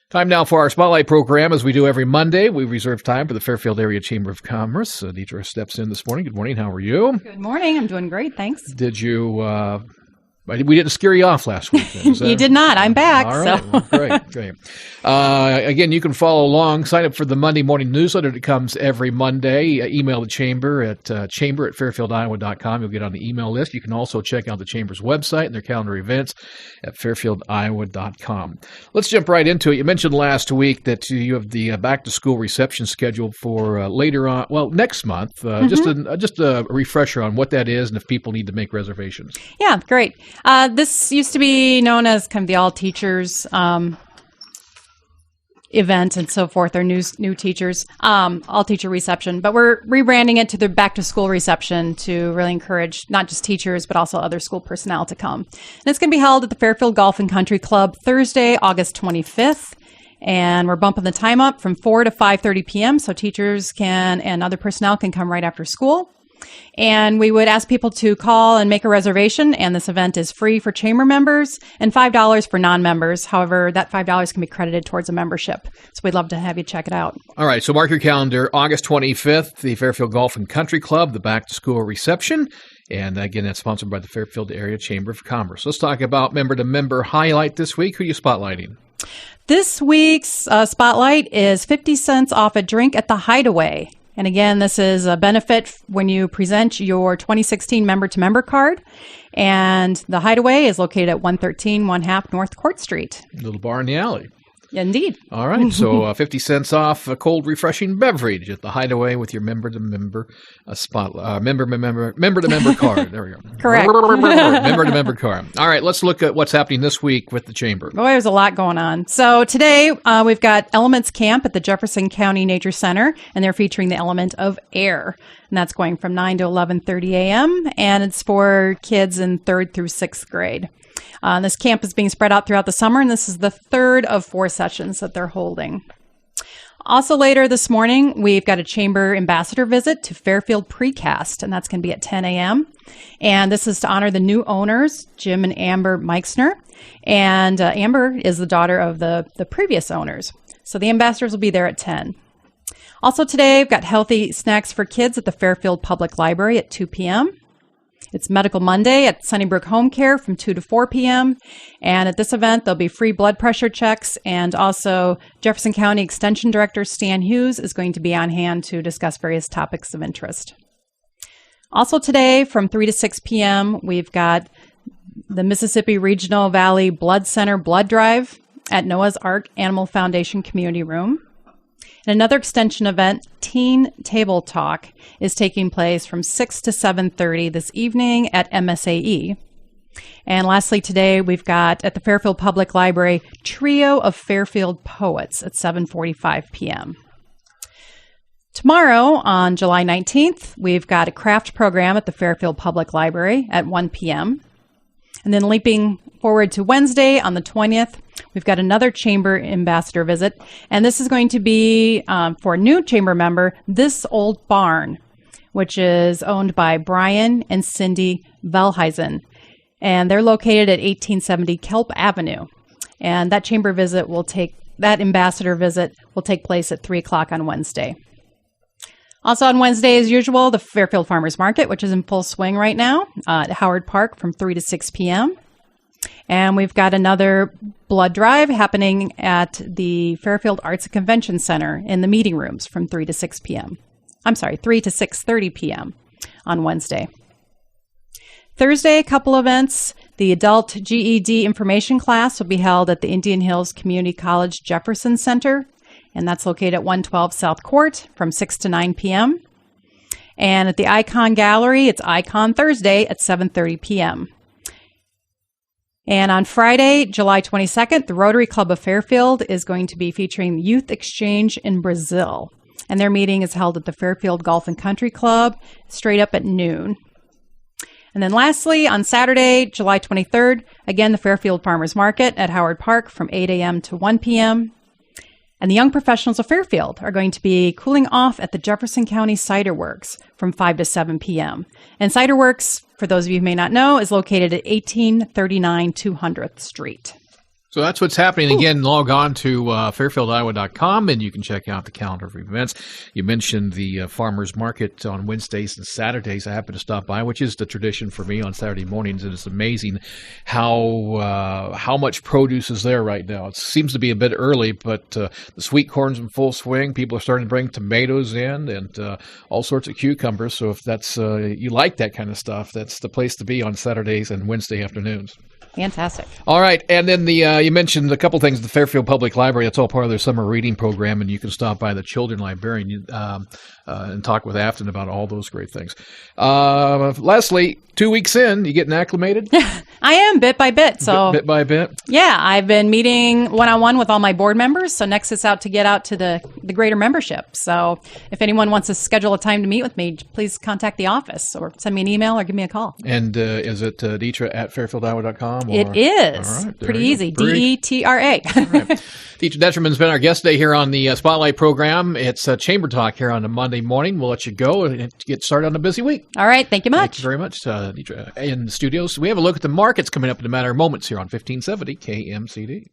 Time now for our Spotlight program. As we do every Monday, we reserve time for the Fairfield Area Chamber of Commerce. Detra steps in this morning. Good morning. How are you? Good morning. I'm doing great. Thanks. Did you... we didn't scare you off last week. You did not. I'm back. All right. So. Well, great. Again, you can follow along. Sign up for the Monday morning newsletter that comes every Monday. Email the chamber at chamber@fairfieldiowa.com. You'll get on the email list. You can also check out the chamber's website and their calendar events at fairfieldiowa.com. Let's jump right into it. You mentioned last week that you have the back-to-school reception scheduled for later on, next month. Just a refresher on what that is and if people need to make reservations. Yeah, great. This used to be known as kind of the all teachers event and so forth, or new teachers, all teacher reception. But we're rebranding it to the back to school reception to really encourage not just teachers, but also other school personnel to come. And it's going to be held at the Fairfield Golf and Country Club Thursday, August 25th. And we're bumping the time up from 4 to 5:30 p.m. so teachers and other personnel can come right after school. And we would ask people to call and make a reservation, and this event is free for chamber members and $5 for non-members. However, that $5 can be credited towards a membership. So we'd love to have you check it out. All right, so mark your calendar, August 25th, the Fairfield Golf and Country Club, the back-to-school reception. And again, that's sponsored by the Fairfield Area Chamber of Commerce. Let's talk about member-to-member highlight this week. Who are you spotlighting? This week's spotlight is 50 cents off a drink at the Hideaway. And again, this is a benefit when you present your 2016 member-to-member card. And the Hideaway is located at 113 1/2 North Court Street. Little bar in the alley. Indeed. All right. So 50 cents off a cold, refreshing beverage at the Hideaway with your member-to-member member-to-member card. There we go. Correct. Member-to-member card. All right. Let's look at what's happening this week with the Chamber. Boy, there's a lot going on. So today we've got Elements Camp at the Jefferson County Nature Center, and they're featuring the element of air. And that's going from 9 to 11:30 a.m., and it's for kids in 3rd through 6th grade. This camp is being spread out throughout the summer, and this is the 3rd of 4 sessions that they're holding. Also later this morning, we've got a chamber ambassador visit to Fairfield Precast, and that's going to be at 10 a.m. And this is to honor the new owners, Jim and Amber Meixner. And Amber is the daughter of the previous owners. So the ambassadors will be there at 10. Also today, we've got healthy snacks for kids at the Fairfield Public Library at 2 p.m. It's Medical Monday at Sunnybrook Home Care from 2 to 4 p.m. And at this event, there'll be free blood pressure checks. And also, Jefferson County Extension Director Stan Hughes is going to be on hand to discuss various topics of interest. Also today, from 3 to 6 p.m., we've got the Mississippi Regional Valley Blood Center Blood Drive at Noah's Ark Animal Foundation Community Room. And another extension event, Teen Table Talk, is taking place from 6 to 7:30 this evening at MSAE. And lastly, today we've got at the Fairfield Public Library, Trio of Fairfield Poets at 7:45 p.m. Tomorrow, on July 19th, we've got a craft program at the Fairfield Public Library at 1 p.m. And then leaping forward to Wednesday on the 20th, we've got another chamber ambassador visit. And this is going to be for a new chamber member, This Old Barn, which is owned by Brian and Cindy Velheisen. And they're located at 1870 Kelp Avenue. And that ambassador visit will take place at 3 o'clock on Wednesday. Also on Wednesday, as usual, the Fairfield Farmers Market, which is in full swing right now at Howard Park from 3 to 6 p.m. And we've got another blood drive happening at the Fairfield Arts and Convention Center in the meeting rooms from 3 to 6 p.m. 3 to 6:30 p.m. on Wednesday. Thursday, a couple events. The adult GED information class will be held at the Indian Hills Community College Jefferson Center, and that's located at 112 South Court from 6 to 9 p.m. And at the Icon Gallery, it's Icon Thursday at 7:30 p.m. And on Friday, July 22nd, the Rotary Club of Fairfield is going to be featuring Youth Exchange in Brazil. And their meeting is held at the Fairfield Golf and Country Club, straight up at noon. And then lastly, on Saturday, July 23rd, again, the Fairfield Farmers Market at Howard Park from 8 a.m. to 1 p.m. And the young professionals of Fairfield are going to be cooling off at the Jefferson County Cider Works from 5 to 7 p.m. And Cider Works, for those of you who may not know, is located at 1839 200th Street. So that's what's happening. Again, log on to fairfieldiowa.com and you can check out the calendar of events. You mentioned the farmers market on Wednesdays and Saturdays. I happen to stop by, which is the tradition for me on Saturday mornings, and it's amazing how much produce is there right now. It seems to be a bit early, but the sweet corn's in full swing. People are starting to bring tomatoes in and all sorts of cucumbers. So if that's you like that kind of stuff, that's the place to be on Saturdays and Wednesday afternoons. Fantastic. All right, and then you mentioned a couple things. The Fairfield Public Library, that's all part of their summer reading program, and you can stop by the children librarian and talk with Afton about all those great things. Leslie, 2 weeks in, you getting acclimated? I am, bit by bit. So bit by bit? Yeah, I've been meeting one-on-one with all my board members, so next it's out to get out to the greater membership. So if anyone wants to schedule a time to meet with me, please contact the office or send me an email or give me a call. And is it Detra at fairfieldiowa.com? It is. Right, pretty easy. Detra. Right. Detra Dettmann's been our guest today here on the Spotlight program. It's Chamber Talk here on a Monday morning. We'll let you go and get started on a busy week. All right. Thank you much. Thank you very much, Detra. In the studios, we have a look at the markets coming up in a matter of moments here on 1570 KMCD.